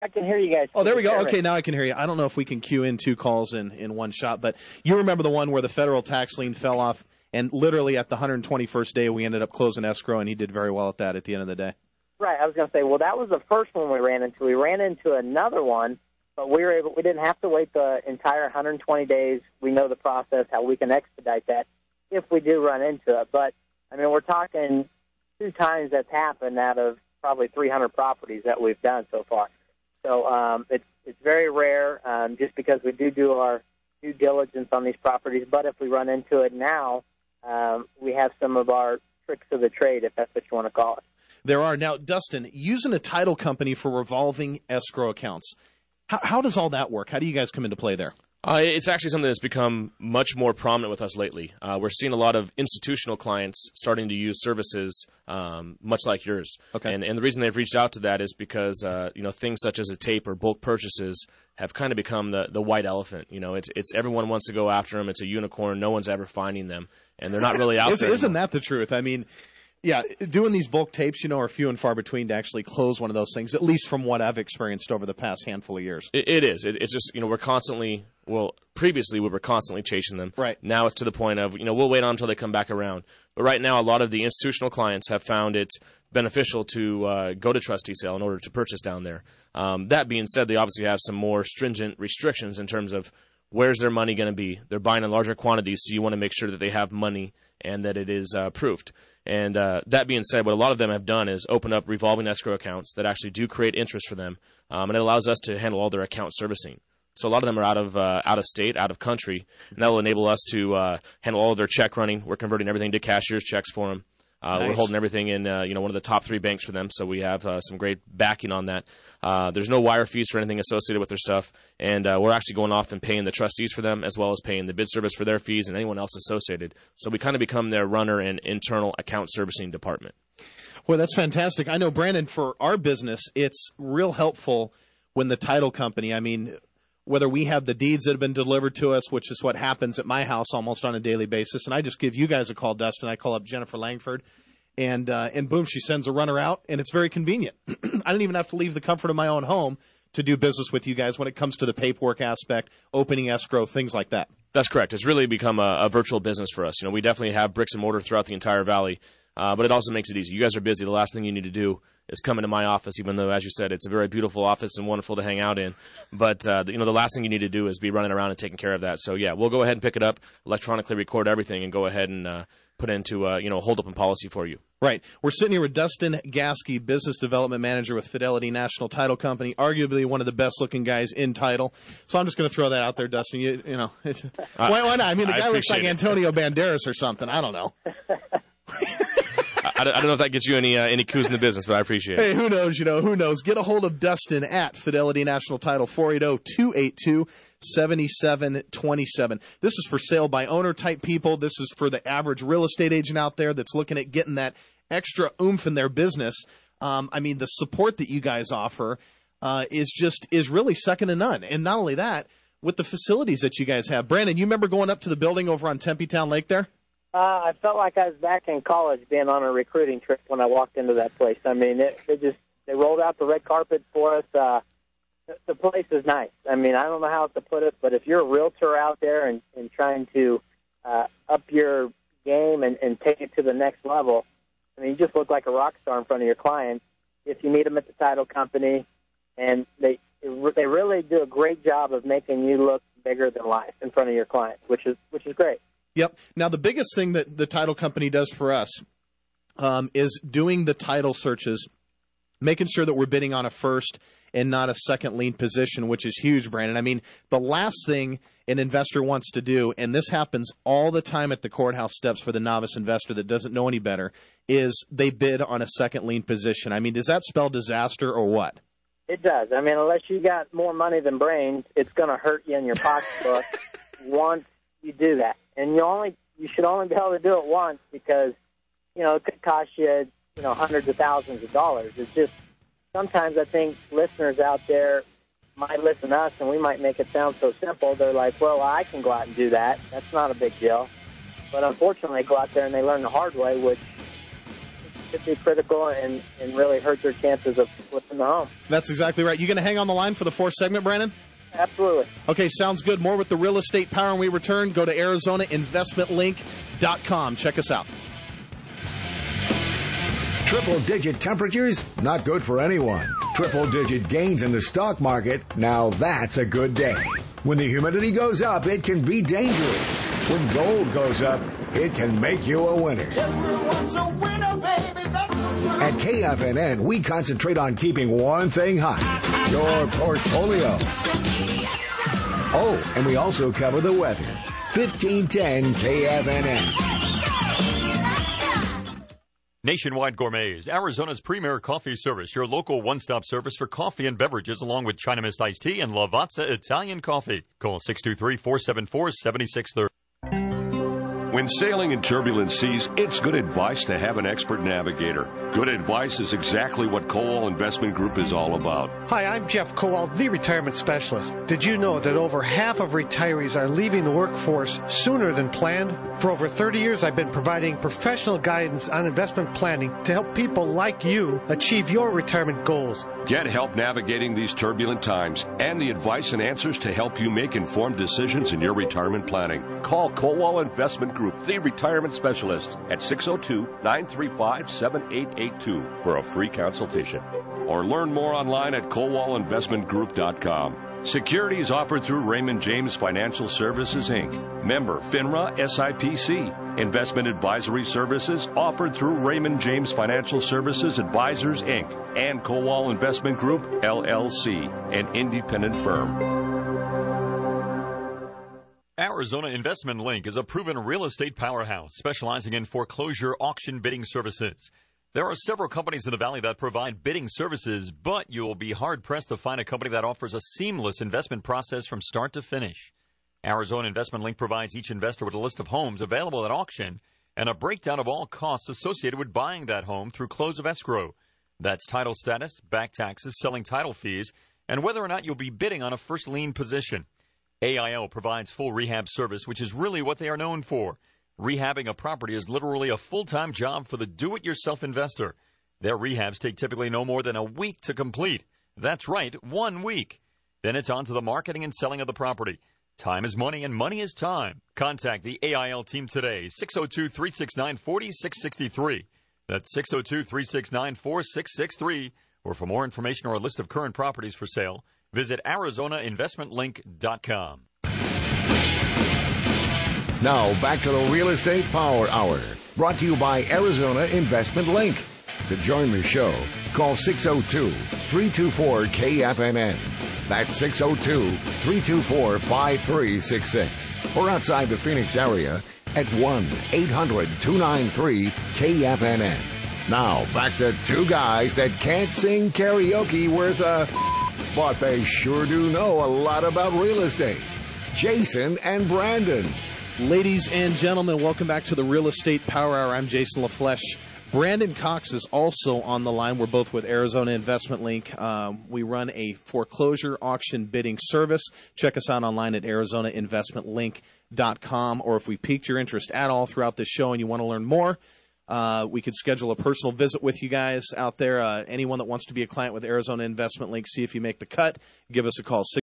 I can hear you guys. Oh, there we go. Okay, now I can hear you. I don't know if we can queue in two calls in one shot, but you remember the one where the federal tax lien fell off, and literally at the 121st day, we ended up closing escrow, and he did very well at that at the end of the day. Right. I was going to say, well, that was the first one we ran into. We ran into another one, but we didn't have to wait the entire 120 days. We know the process, how we can expedite that if we do run into it. But, I mean, we're talking 2 times that's happened out of probably 300 properties that we've done so far. So it's very rare just because we do our due diligence on these properties. But if we run into it now, we have some of our tricks of the trade, if that's what you want to call it. There are. Now, Dustin, using a title company for revolving escrow accounts, how does all that work? How do you guys come into play there? It's actually something that's become much more prominent with us lately. We're seeing a lot of institutional clients starting to use services much like yours. Okay. And the reason they've reached out to that is because things such as a tape or bulk purchases have kind of become the white elephant. It's everyone wants to go after them. It's a unicorn. No one's ever finding them, and they're not really out there. Isn't that the truth? I mean, yeah, doing these bulk tapes, are few and far between to actually close one of those things, at least from what I've experienced over the past handful of years. It is. It's just, we're constantly, previously we were constantly chasing them. Right. Now it's to the point of, we'll wait on until they come back around. But right now, a lot of the institutional clients have found it beneficial to go to trustee sale in order to purchase down there. That being said, they obviously have some more stringent restrictions in terms of where's their money going to be. They're buying in larger quantities, so you want to make sure that they have money and that it is proofed. And that being said, what a lot of them have done is open up revolving escrow accounts that actually do create interest for them, and it allows us to handle all their account servicing. So a lot of them are out of state, out of country, and that will enable us to handle all of their check running. We're converting everything to cashier's checks for them. Nice. We're holding everything in one of the top 3 banks for them, so we have some great backing on that. There's no wire fees for anything associated with their stuff, and we're actually going off and paying the trustees for them as well as paying the bid service for their fees and anyone else associated. So we kind of become their runner and internal account servicing department. Well, that's fantastic. I know, Brandon, for our business, it's real helpful when the title company, whether we have the deeds that have been delivered to us, which is what happens at my house almost on a daily basis, and I just give you guys a call, Dustin. I call up Jennifer Langford, and boom, she sends a runner out, and it's very convenient. I don't even have to leave the comfort of my own home to do business with you guys when it comes to the paperwork aspect, opening escrow, things like that. That's correct. It's really become a virtual business for us. We definitely have bricks and mortar throughout the entire valley, but it also makes it easy. You guys are busy. The last thing you need to do is come into my office, even though, as you said, it's a very beautiful office and wonderful to hang out in. But, the last thing you need to do is be running around and taking care of that. So, yeah, we'll go ahead and pick it up, electronically record everything, and go ahead and put into a hold-open policy for you. Right. We're sitting here with Dustin Gaske, Business Development Manager with Fidelity National Title Company, arguably one of the best-looking guys in title. So I'm just going to throw that out there, Dustin. Why not? The guy looks like Antonio Banderas or something. I don't know. I don't know if that gets you any coups in the business, but I appreciate it. Hey, who knows? Who knows? Get a hold of Dustin at Fidelity National Title, 480-282-7727. This is for sale by owner type people. This is for the average real estate agent out there that's looking at getting that extra oomph in their business. The support that you guys offer is really second to none. And not only that, with the facilities that you guys have. Brandon, you remember going up to the building over on Tempe Town Lake there? I felt like I was back in college being on a recruiting trip when I walked into that place. They rolled out the red carpet for us. The place is nice. I don't know how else to put it, but if you're a realtor out there and trying to up your game and take it to the next level, you just look like a rock star in front of your clients. If you meet them at the title company, and they really do a great job of making you look bigger than life in front of your clients, which is great. Yep. Now, the biggest thing that the title company does for us is doing the title searches, making sure that we're bidding on a first and not a second lien position, which is huge, Brandon. The last thing an investor wants to do, and this happens all the time at the courthouse steps for the novice investor that doesn't know any better, is they bid on a second lien position. Does that spell disaster or what? It does. Unless you got more money than brains, it's going to hurt you in your pocketbook once you do that. And you should only be able to do it once because, it could cost you, hundreds of thousands of dollars. It's just sometimes I think listeners out there might listen to us and we might make it sound so simple. They're like, well, I can go out and do that. That's not a big deal. But unfortunately, they go out there and they learn the hard way, which could be critical and really hurt their chances of flipping the home. That's exactly right. You going to hang on the line for the fourth segment, Brandon? Absolutely. Okay, sounds good. More with the Real Estate Power when we return. Go to ArizonaInvestmentLink.com. Check us out. Triple-digit temperatures, not good for anyone. Triple-digit gains in the stock market, now that's a good day. When the humidity goes up, it can be dangerous. When gold goes up, it can make you a winner. Everyone's a winner, baby. That's the At KFNN, we concentrate on keeping one thing hot, your portfolio. Oh, and we also cover the weather. 1510 KFNN. Nationwide Gourmets, Arizona's premier coffee service, your local one-stop service for coffee and beverages, along with China Mist iced tea and Lavazza Italian coffee. Call 623-474-7630. When sailing in turbulent seas, it's good advice to have an expert navigator. Good advice is exactly what Kowal Investment Group is all about. Hi, I'm Jeff Kowal, the retirement specialist. Did you know that over half of retirees are leaving the workforce sooner than planned? For over 30 years, I've been providing professional guidance on investment planning to help people like you achieve your retirement goals. Get help navigating these turbulent times and the advice and answers to help you make informed decisions in your retirement planning. Call Kowal Investment Group, the retirement specialist, at 602-935-7882 for a free consultation. Or learn more online at KowalInvestmentGroup.com. Securities offered through Raymond James Financial Services, Inc., member FINRA SIPC. Investment advisory services offered through Raymond James Financial Services Advisors, Inc., and Kowal Investment Group, LLC, an independent firm. Arizona Investment Link is a proven real estate powerhouse specializing in foreclosure auction bidding services. There are several companies in the Valley that provide bidding services, but you will be hard-pressed to find a company that offers a seamless investment process from start to finish. Arizona Investment Link provides each investor with a list of homes available at auction and a breakdown of all costs associated with buying that home through close of escrow. That's title status, back taxes, selling title fees, and whether or not you'll be bidding on a first lien position. AIL provides full rehab service, which is really what they are known for. Rehabbing a property is literally a full-time job for the do-it-yourself investor. Their rehabs take typically no more than a week to complete. That's right, 1 week. Then it's on to the marketing and selling of the property. Time is money, and money is time. Contact the AIL team today, 602-369-4663. That's 602-369-4663. Or for more information or a list of current properties for sale, visit ArizonaInvestmentLink.com. Now, back to the Real Estate Power Hour, brought to you by Arizona Investment Link. To join the show, call 602-324-KFNN. That's 602-324-5366. Or outside the Phoenix area at 1-800-293-KFNN. Now, back to two guys that can't sing karaoke worth a... but they sure do know a lot about real estate. Jason and Brandon. Ladies and gentlemen, welcome back to the Real Estate Power Hour. I'm Jason LaFleche. Brandon Cox is also on the line. We're both with Arizona Investment Link. We run a foreclosure auction bidding service. Check us out online at ArizonaInvestmentLink.com. Or if we piqued your interest at all throughout this show and you want to learn more, we could schedule a personal visit with you guys out there. Anyone that wants to be a client with Arizona Investment Link, see if you make the cut, give us a call.